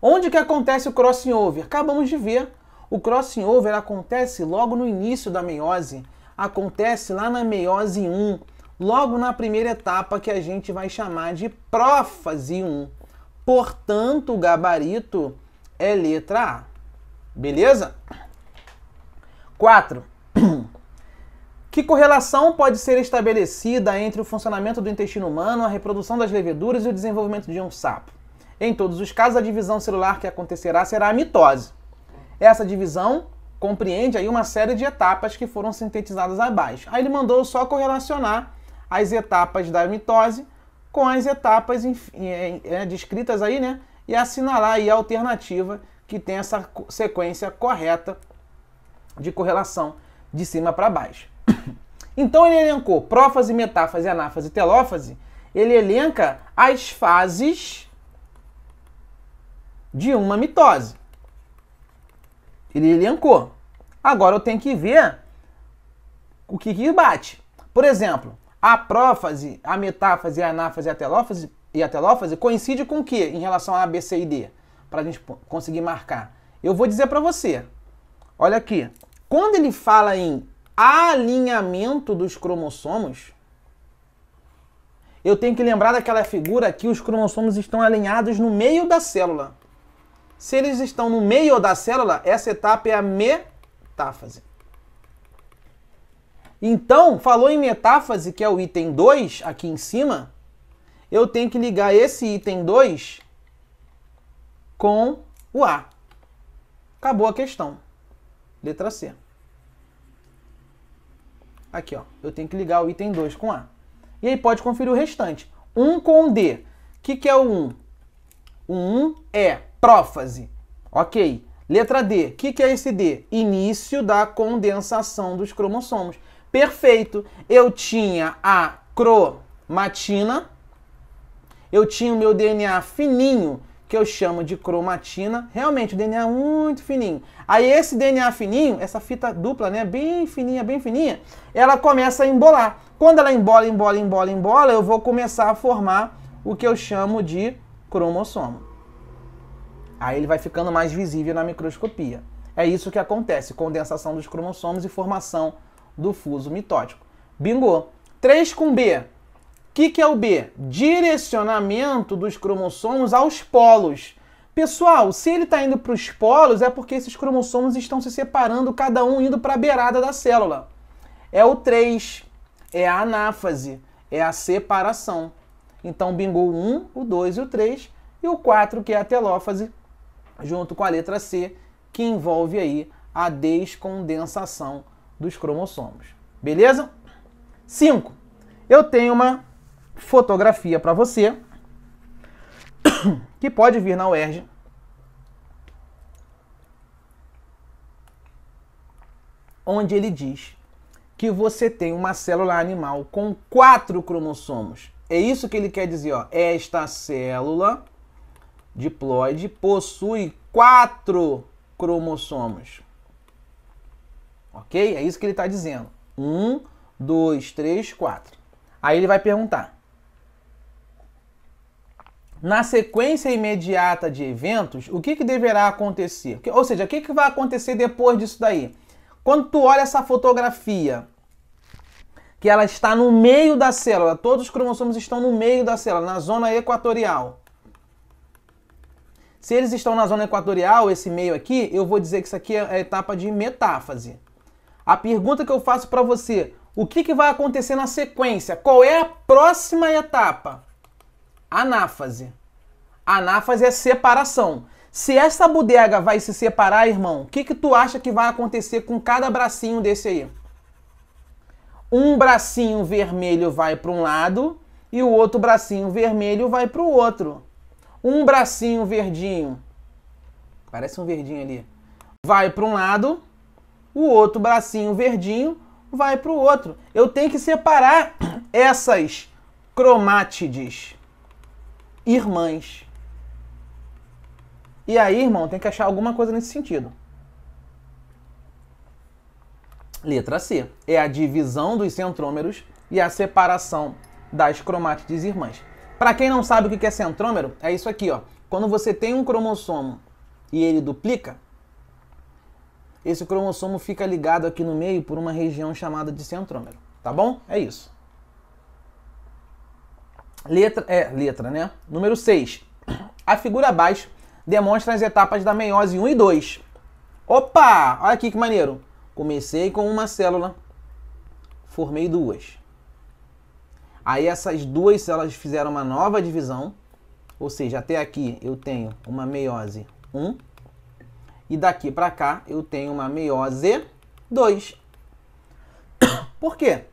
Onde que acontece o crossing over? Acabamos de ver. O crossing over acontece logo no início da meiose, acontece lá na meiose 1, logo na primeira etapa que a gente vai chamar de prófase 1. Portanto, o gabarito é letra A. Beleza? 4. Que correlação pode ser estabelecida entre o funcionamento do intestino humano, a reprodução das leveduras e o desenvolvimento de um sapo? Em todos os casos, a divisão celular que acontecerá será a mitose. Essa divisão compreende aí uma série de etapas que foram sintetizadas abaixo. Aí ele mandou só correlacionar as etapas da mitose com as etapas descritas aí, né? E assinalar aí a alternativa que tem essa sequência correta de correlação de cima para baixo. Então ele elencou prófase, metáfase, anáfase e telófase. Ele elenca as fases de uma mitose. Ele elencou. Agora eu tenho que ver o que bate. Por exemplo, a prófase, a metáfase, a anáfase e a telófase coincide com o que em relação a B, C e D? Para a gente conseguir marcar. Eu vou dizer para você. Olha aqui. Quando ele fala em alinhamento dos cromossomos, eu tenho que lembrar daquela figura que os cromossomos estão alinhados no meio da célula. Se eles estão no meio da célula, essa etapa é a metáfase. Então, falou em metáfase, que é o item 2, aqui em cima, eu tenho que ligar esse item 2 com o A. Acabou a questão. Letra C. Aqui, ó. Eu tenho que ligar o item 2 com A. E aí pode conferir o restante. 1 com D. O que é o 1? O 1 é prófase. Ok. Letra D. O que é esse D? Início da condensação dos cromossomos. Perfeito. Eu tinha a cromatina. Eu tinha o meu DNA fininho, que eu chamo de cromatina. Realmente, o DNA muito fininho. Aí esse DNA fininho, essa fita dupla, né, bem fininha, ela começa a embolar. Quando ela embola, eu vou começar a formar o que eu chamo de cromossomo. Aí ele vai ficando mais visível na microscopia. É isso que acontece, condensação dos cromossomos e formação do fuso mitótico. Bingo! 3 com B. O que é o B? Direcionamento dos cromossomos aos polos. Pessoal, se ele está indo para os polos, é porque esses cromossomos estão se separando, cada um indo para a beirada da célula. É o 3, é a anáfase, é a separação. Então, bingo o 1, o 2 e o 3, e o 4, que é a telófase, junto com a letra C, que envolve aí a descondensação dos cromossomos. Beleza? 5. Eu tenho uma fotografia para você que pode vir na UERJ. Onde ele diz que você tem uma célula animal com 4 cromossomos. É isso que ele quer dizer, ó. Esta célula diploide possui 4 cromossomos. Ok? É isso que ele está dizendo. 1, 2, 3, 4. Aí ele vai perguntar: na sequência imediata de eventos, o que deverá acontecer? Ou seja, o que vai acontecer depois disso daí? Quando tu olha essa fotografia, que ela está no meio da célula, todos os cromossomos estão no meio da célula, na zona equatorial. Se eles estão na zona equatorial, esse meio aqui, eu vou dizer que isso aqui é a etapa de metáfase. A pergunta que eu faço para você: o que vai acontecer na sequência? Qual é a próxima etapa? Anáfase. Anáfase é separação. Se essa bodega vai se separar, irmão, o que tu acha que vai acontecer com cada bracinho desse aí? Um bracinho vermelho vai para um lado e o outro bracinho vermelho vai para o outro. Um bracinho verdinho, parece um verdinho ali, vai para um lado, o outro bracinho verdinho vai para o outro. Eu tenho que separar essas cromátides irmãs. E aí, irmão, tem que achar alguma coisa nesse sentido. Letra C. É a divisão dos centrômeros e a separação das cromátides irmãs. Para quem não sabe o que é centrômero, é isso aqui, ó. Quando você tem um cromossomo e ele duplica, esse cromossomo fica ligado aqui no meio por uma região chamada de centrômero. Tá bom? É isso. Letra, né? Número 6. A figura abaixo demonstra as etapas da meiose 1 e 2. Opa! Olha aqui que maneiro. Comecei com uma célula, formei 2. Aí essas 2 células fizeram uma nova divisão, ou seja, até aqui eu tenho uma meiose 1, e daqui para cá eu tenho uma meiose 2. Por quê?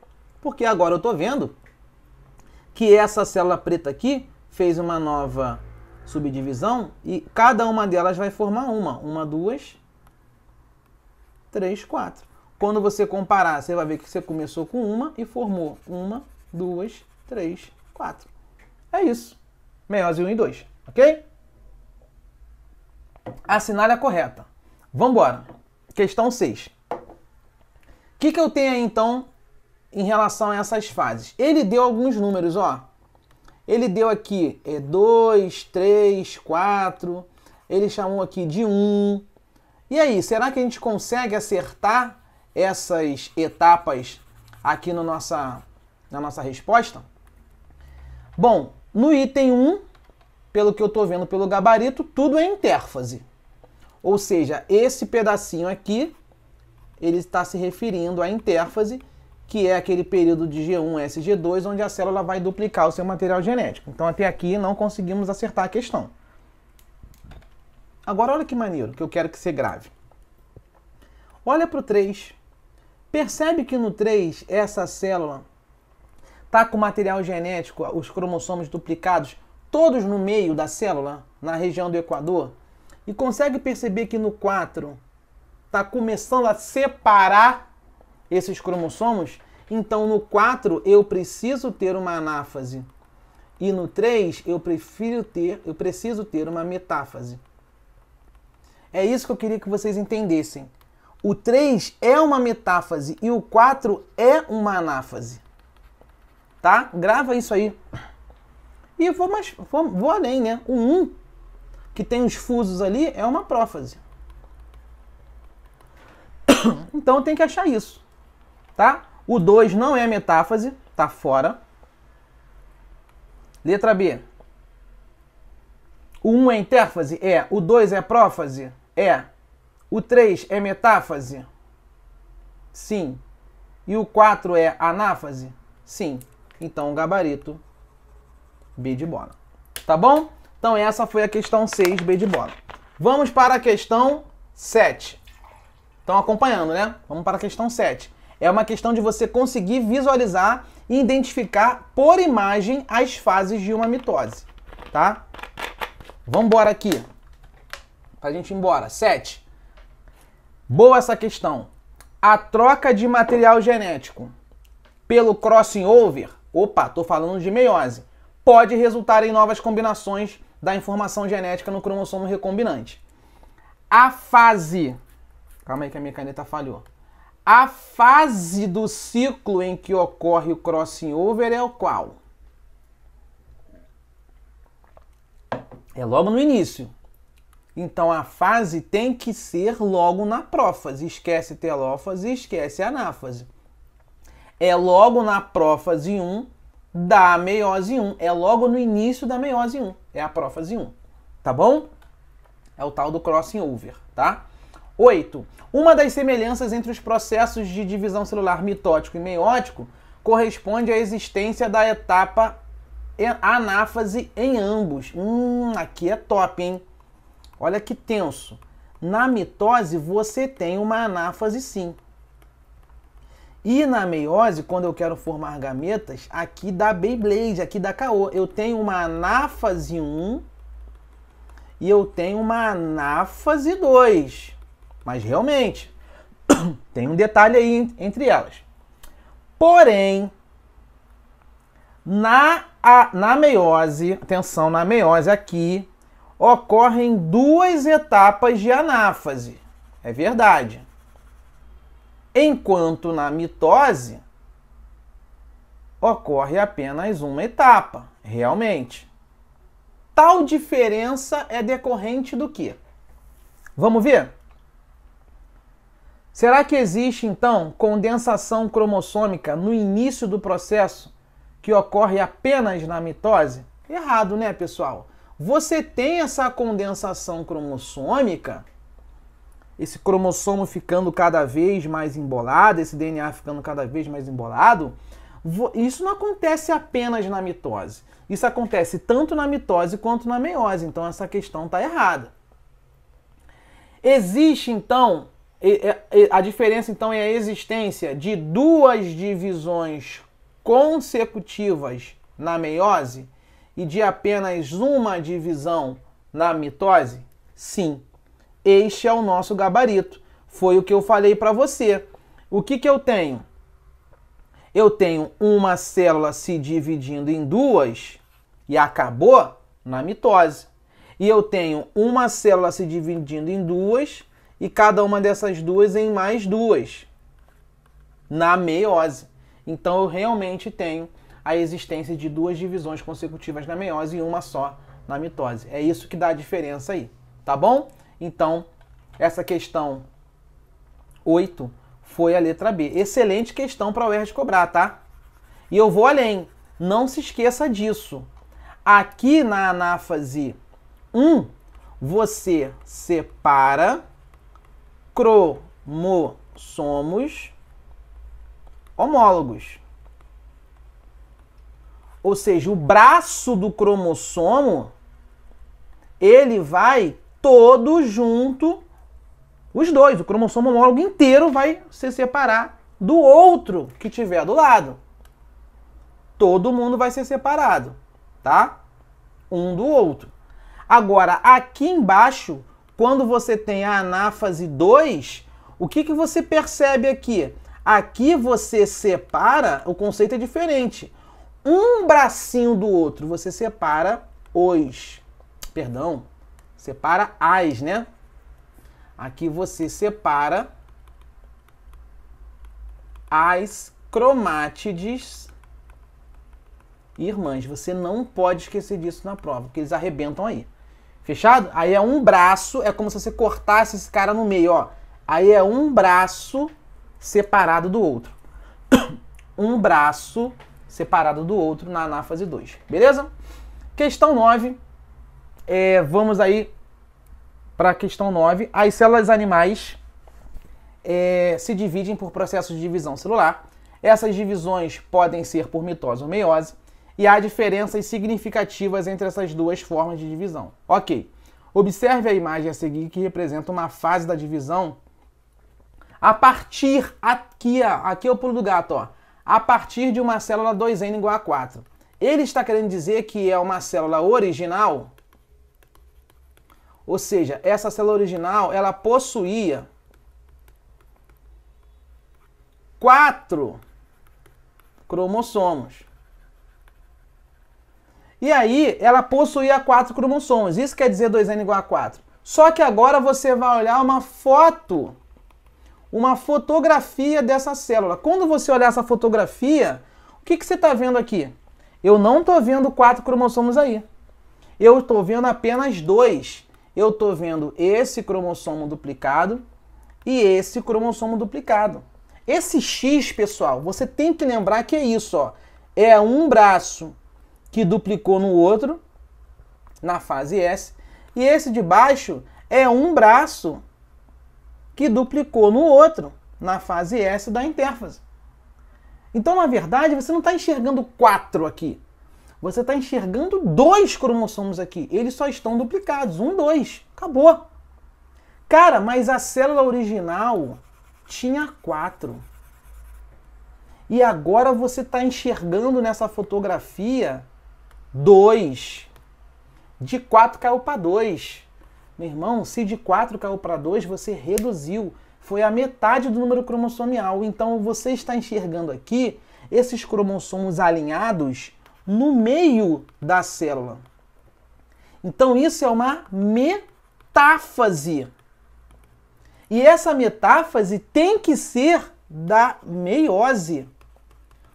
Porque agora eu estou vendo que essa célula preta aqui fez uma nova subdivisão e cada uma delas vai formar uma, 2, 3, 4. Quando você comparar, você vai ver que você começou com uma e formou 1, 2, 3, 4. É isso. Meiose 1 e 2, ok? Assinale a correta. Vamos embora. Questão 6. O que eu tenho aí, então, em relação a essas fases? Ele deu alguns números, ó. Ele deu aqui 2, 3, 4. Ele chamou aqui de 1. E aí, será que a gente consegue acertar essas etapas aqui na nossa resposta? Bom, no item 1, pelo que eu estou vendo pelo gabarito, tudo é intérfase. Ou seja, esse pedacinho aqui, ele está se referindo à intérfase, que é aquele período de G1, SG2, onde a célula vai duplicar o seu material genético. Então, até aqui, não conseguimos acertar a questão. Agora, olha que maneiro, que eu quero que você grave. Olha para o 3. Percebe que no 3, essa célula está com o material genético, os cromossomos duplicados, todos no meio da célula, na região do equador? E consegue perceber que no 4 está começando a separar esses cromossomos? Então no 4 eu preciso ter uma anáfase. E no 3 eu preciso ter uma metáfase. É isso que eu queria que vocês entendessem. O 3 é uma metáfase e o 4 é uma anáfase. Tá? Grava isso aí. E eu vou além, né? O 1, que tem os fusos ali, é uma prófase. Então tem que achar isso. Tá? O 2 não é metáfase, tá fora. Letra B. O 1 é intérfase? É. O 2 é prófase? É. O 3 é metáfase? Sim. E o 4 é anáfase? Sim. Então o gabarito B de bola. Tá bom? Então essa foi a questão 6, B de bola. Vamos para a questão 7. Estão acompanhando, né? Vamos para a questão 7. É uma questão de você conseguir visualizar e identificar por imagem as fases de uma mitose. Tá? Vamos embora aqui. Pra gente ir embora. 7. Boa essa questão. A troca de material genético pelo crossing over, opa, tô falando de meiose, pode resultar em novas combinações da informação genética no cromossomo recombinante. A fase... Calma aí que a minha caneta falhou. A fase do ciclo em que ocorre o crossing over é o qual? É logo no início. Então a fase tem que ser logo na prófase. Esquece telófase, esquece anáfase. É logo na prófase 1 da meiose 1. É logo no início da meiose 1. É a prófase 1. Tá bom? É o tal do crossing over, tá? 8. Uma das semelhanças entre os processos de divisão celular mitótico e meiótico corresponde à existência da etapa anáfase em ambos. Aqui é top, hein? Olha que tenso. Na mitose você tem uma anáfase sim. E na meiose, quando eu quero formar gametas, aqui dá Beyblade, aqui dá caô. Eu tenho uma anáfase 1 e eu tenho uma anáfase 2. Mas realmente, tem um detalhe aí entre elas. Porém, na meiose, atenção, na meiose aqui, ocorrem duas etapas de anáfase. É verdade. Enquanto na mitose, ocorre apenas uma etapa, realmente. Tal diferença é decorrente do quê? Vamos ver? Será que existe, então, condensação cromossômica no início do processo que ocorre apenas na mitose? Errado, né, pessoal? Você tem essa condensação cromossômica, esse cromossomo ficando cada vez mais embolado, esse DNA ficando cada vez mais embolado. Isso não acontece apenas na mitose. Isso acontece tanto na mitose quanto na meiose. Então, essa questão está errada. Existe, então... A diferença, então, é a existência de duas divisões consecutivas na meiose e de apenas uma divisão na mitose? Sim. Este é o nosso gabarito. Foi o que eu falei para você. O que eu tenho? Eu tenho uma célula se dividindo em duas e acabou na mitose. E eu tenho uma célula se dividindo em duas e cada uma dessas duas em mais duas na meiose. Então eu realmente tenho a existência de duas divisões consecutivas na meiose e uma só na mitose. É isso que dá a diferença aí, tá bom? Então, essa questão 8 foi a letra B. Excelente questão para o UERJ cobrar, tá? E eu vou além. Não se esqueça disso. Aqui na anáfase 1, você separa cromossomos homólogos. Ou seja, o braço do cromossomo, ele vai todo junto Os dois, o cromossomo homólogo inteiro vai se separar do outro que tiver do lado. Todo mundo vai ser separado, tá? Um do outro. Agora, aqui embaixo, quando você tem a anáfase 2, o que você percebe aqui? Aqui você separa, o conceito é diferente. Um bracinho do outro, você separa separa as, né? Aqui você separa as cromátides irmãs. Você não pode esquecer disso na prova, porque eles arrebentam aí. Fechado? Aí é um braço, é como se você cortasse esse cara no meio, ó. Aí é um braço separado do outro. Um braço separado do outro na anáfase 2. Beleza? Questão 9. Vamos aí para a questão 9. As células animais se dividem por processos de divisão celular. Essas divisões podem ser por mitose ou meiose. E há diferenças significativas entre essas duas formas de divisão. Ok. Observe a imagem a seguir que representa uma fase da divisão a partir, aqui é o pulo do gato, ó, a partir de uma célula 2N igual a 4. Ele está querendo dizer que é uma célula original, ou seja, essa célula original, ela possuía 4 cromossomos. E aí, ela possuía 4 cromossomos. Isso quer dizer 2N igual a 4. Só que agora você vai olhar uma fotografia dessa célula. Quando você olhar essa fotografia, o que você está vendo aqui? Eu não estou vendo 4 cromossomos aí. Eu estou vendo apenas 2. Eu estou vendo esse cromossomo duplicado e esse cromossomo duplicado. Esse X, pessoal, você tem que lembrar que é isso, ó. É um braço que duplicou no outro, na fase S, e esse de baixo é um braço que duplicou no outro, na fase S da intérfase. Então, na verdade, você não está enxergando 4 aqui. Você está enxergando 2 cromossomos aqui. Eles só estão duplicados. 1, 2. Acabou. Cara, mas a célula original tinha 4. E agora você está enxergando nessa fotografia 2. De 4 caiu para 2. Meu irmão, se de 4 caiu para 2, você reduziu. Foi a metade do número cromossomial. Então você está enxergando aqui esses cromossomos alinhados no meio da célula. Então isso é uma metáfase. E essa metáfase tem que ser da meiose.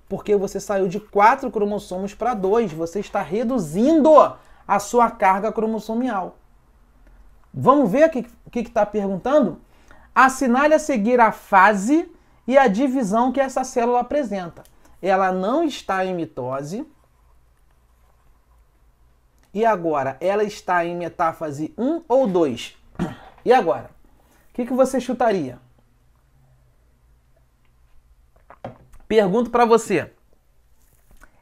Porque você saiu de 4 cromossomos para 2. Você está reduzindo a sua carga cromossomial. Vamos ver o que está perguntando? Assinale a seguir a fase e a divisão que essa célula apresenta. Ela não está em mitose. E agora? Ela está em metáfase 1 ou 2? E agora? O que você chutaria? Pergunto para você.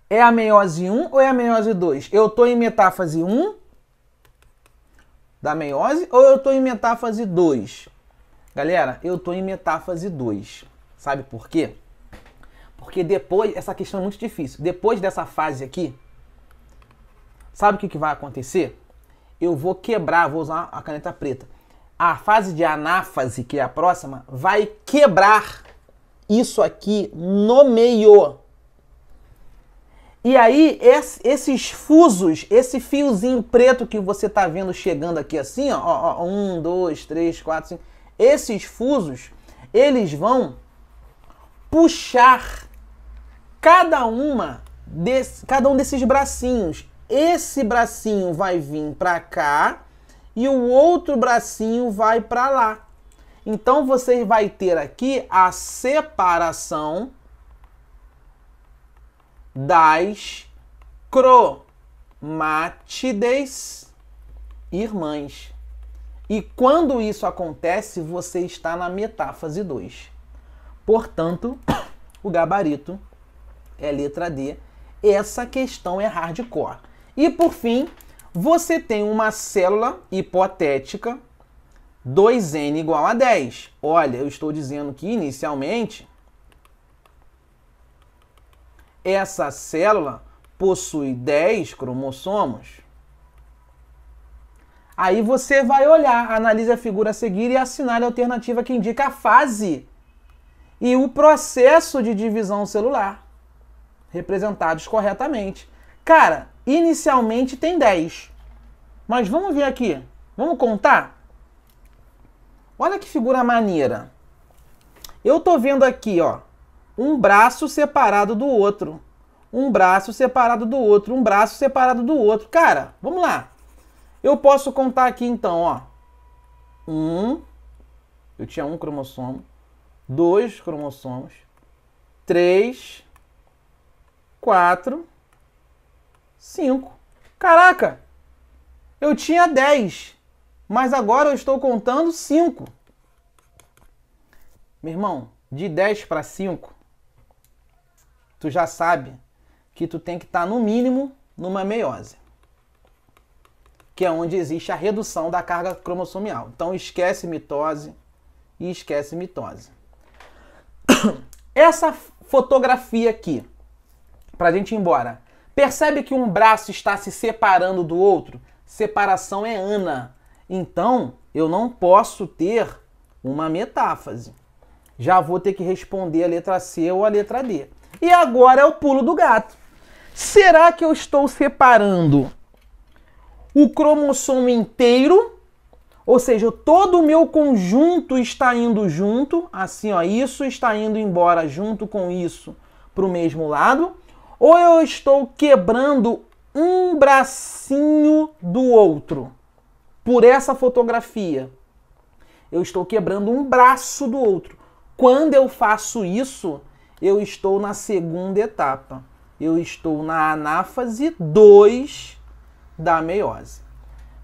É a meiose 1 ou é a meiose 2? Eu estou em metáfase 1 da meiose ou eu estou em metáfase 2? Galera, eu estou em metáfase 2. Sabe por quê? Porque depois, essa questão é muito difícil. Depois dessa fase aqui, sabe o que vai acontecer? Eu vou quebrar, vou usar a caneta preta. A fase de anáfase, que é a próxima, vai quebrar isso aqui no meio. E aí, esses fusos, esse fiozinho preto que você tá vendo chegando aqui assim, ó, 1, 2, 3, 4, 5, esses fusos, eles vão puxar cada um desses bracinhos. Esse bracinho vai vir para cá e o outro bracinho vai para lá. Então você vai ter aqui a separação das cromátides irmãs. E quando isso acontece, você está na metáfase 2. Portanto, o gabarito é letra D. Essa questão é hardcore. E por fim, você tem uma célula hipotética 2n igual a 10. Olha, eu estou dizendo que inicialmente essa célula possui 10 cromossomos. Aí você vai olhar, analise a figura a seguir e assinale a alternativa que indica a fase e o processo de divisão celular, representados corretamente. Cara, inicialmente tem 10. Mas vamos ver aqui. Vamos contar? Olha que figura maneira. Eu tô vendo aqui, ó, um braço separado do outro. Um braço separado do outro. Um braço separado do outro. Cara, vamos lá. Eu posso contar aqui então, ó. Eu tinha um cromossomo. 2 cromossomos. 3. 4. 5. Caraca! Eu tinha 10. Mas agora eu estou contando 5. Meu irmão, de 10 para 5, tu já sabe que tu tem que estar no mínimo numa meiose, que é onde existe a redução da carga cromossomial. Então esquece mitose e esquece mitose. Essa fotografia aqui, pra gente ir embora, percebe que um braço está se separando do outro? Separação é ana. Então, eu não posso ter uma metáfase. Já vou ter que responder a letra C ou a letra D. E agora é o pulo do gato. Será que eu estou separando o cromossomo inteiro? Ou seja, todo o meu conjunto está indo junto, assim, ó, isso está indo embora junto com isso para o mesmo lado? Ou eu estou quebrando um bracinho do outro? Por essa fotografia, eu estou quebrando um braço do outro. Quando eu faço isso, eu estou na segunda etapa. Eu estou na anáfase 2 da meiose.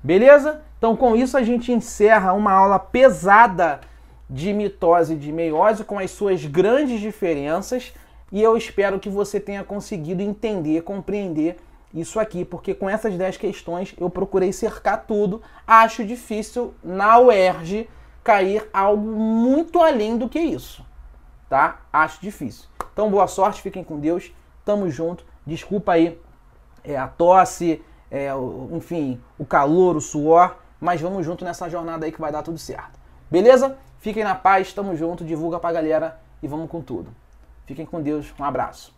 Beleza? Então, com isso, a gente encerra uma aula pesada de mitose e de meiose, com as suas grandes diferenças, e eu espero que você tenha conseguido entender, compreender isso aqui, porque com essas 10 questões eu procurei cercar tudo. Acho difícil na UERJ cair algo muito além do que isso, tá? Acho difícil. Então, boa sorte, fiquem com Deus, tamo junto. Desculpa aí a tosse, enfim, o calor, o suor, mas vamos junto nessa jornada aí que vai dar tudo certo. Beleza? Fiquem na paz, tamo junto, divulga pra galera e vamos com tudo. Fiquem com Deus, um abraço.